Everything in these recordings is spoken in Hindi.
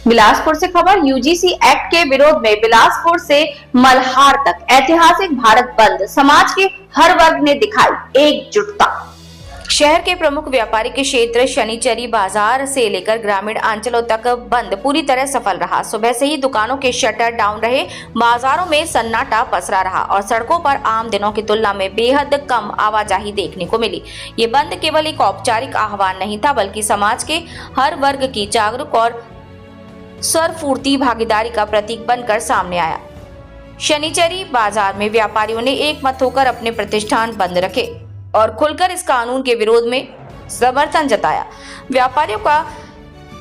बिलासपुर से खबर। यूजीसी एक्ट के विरोध में बिलासपुर से मल्हार तक ऐतिहासिक भारत बंद, समाज के हर वर्ग ने दिखाई एकजुटता। शहर के प्रमुख व्यापारिक क्षेत्र शनिचरी बाजार से लेकर ग्रामीण अंचलों तक बंद पूरी तरह सफल रहा। सुबह से ही दुकानों के शटर डाउन रहे, बाजारों में सन्नाटा पसरा रहा और सड़कों पर आम दिनों की तुलना में बेहद कम आवाजाही देखने को मिली। ये बंद केवल एक औपचारिक आह्वान नहीं था, बल्कि समाज के हर वर्ग की जागरूक और स्वरपूर्ति भागीदारी का प्रतीक बनकर सामने आया। शनिचरी बाजार में व्यापारियों ने एक मत होकर अपने प्रतिष्ठान बंद रखे और खुलकर इस कानून के विरोध में समर्थन जताया। व्यापारियों का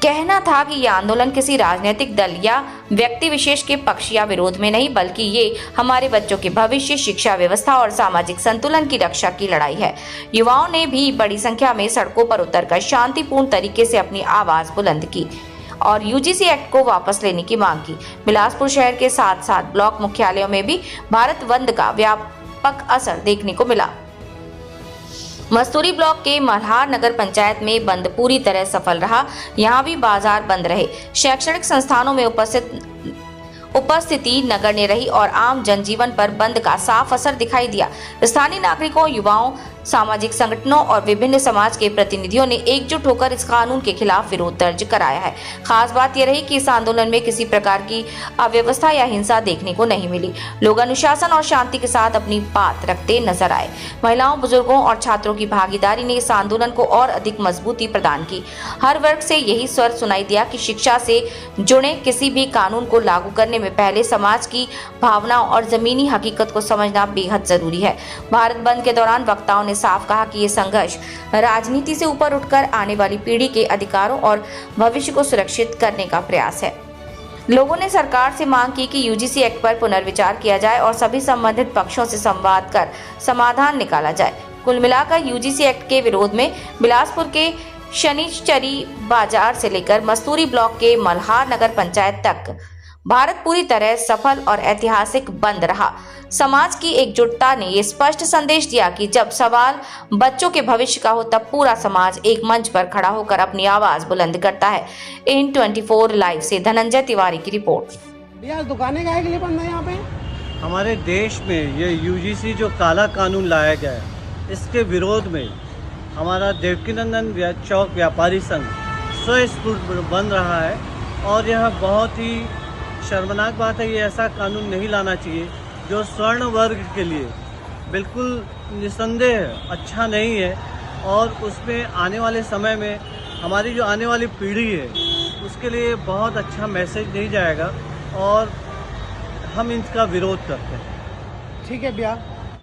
कहना था कि यह आंदोलन किसी राजनीतिक दल या व्यक्ति विशेष के पक्ष या विरोध में नहीं, बल्कि ये हमारे बच्चों के भविष्य, शिक्षा व्यवस्था और सामाजिक संतुलन की रक्षा की लड़ाई है। युवाओं ने भी बड़ी संख्या में सड़कों पर उतरकर शांतिपूर्ण तरीके से अपनी आवाज बुलंद की और यूजीसी एक्ट को वापस लेने की मांग की। बिलासपुर शहर के साथ साथ ब्लॉक मुख्यालयों में भी भारत बंद का व्यापक असर देखने को मिला। मस्तूरी ब्लॉक के मल्हार नगर पंचायत में बंद पूरी तरह सफल रहा। यहाँ भी बाजार बंद रहे, शैक्षणिक संस्थानों में उपस्थिति नगण्य रही और आम जनजीवन पर बंद का साफ असर दिखाई दिया। स्थानीय नागरिकों, युवाओं, सामाजिक संगठनों और विभिन्न समाज के प्रतिनिधियों ने एकजुट होकर इस कानून के खिलाफ विरोध दर्ज कराया है। खास बात यह रही कि इस आंदोलन में किसी प्रकार की अव्यवस्था या हिंसा देखने को नहीं मिली। लोग अनुशासन और शांति के साथ अपनी बात रखते नजर आए। महिलाओं, बुजुर्गों और छात्रों की भागीदारी ने इस आंदोलन को और अधिक मजबूती प्रदान की। हर वर्ग से यही स्वर सुनाई दिया कि शिक्षा से जुड़े किसी भी कानून को लागू करने में पहले समाज की भावनाओं और जमीनी हकीकत को समझना बेहद जरूरी है। भारत बंद के दौरान वक्ताओं ने साफ कहा कि ये संघर्ष राजनीति से ऊपर उठकर आने वाली पीढ़ी के अधिकारों और भविष्य को सुरक्षित करने का प्रयास है। लोगों ने सरकार से मांग की कि यूजीसी एक्ट पर पुनर्विचार किया जाए और सभी संबंधित पक्षों से संवाद कर समाधान निकाला जाए। कुल मिलाकर यूजीसी एक्ट के विरोध में बिलासपुर के शनिचरी बाजार से लेकर मस्तूरी ब्लॉक के मल्हार नगर पंचायत तक भारत पूरी तरह सफल और ऐतिहासिक बंद रहा। समाज की एकजुटता ने ये स्पष्ट संदेश दिया कि जब सवाल बच्चों के भविष्य का हो, तब पूरा समाज एक मंच पर खड़ा होकर अपनी आवाज बुलंद करता है। इन 24 लाइव से धनंजय तिवारी की रिपोर्ट। भैया दुकानें काहे के लिए बंद है यहाँ पे? हमारे देश में ये यूजीसी जो काला कानून लाया गया है, इसके विरोध में हमारा देवकीनंदन चौक व्यापारी संघ स्वस्फूर्त बन रहा है और यह बहुत ही शर्मनाक बात है। ये ऐसा कानून नहीं लाना चाहिए जो स्वर्ण वर्ग के लिए बिल्कुल निसंदेह अच्छा नहीं है और उसमें आने वाले समय में हमारी जो आने वाली पीढ़ी है उसके लिए बहुत अच्छा मैसेज नहीं जाएगा और हम इसका विरोध करते हैं। ठीक है भैया।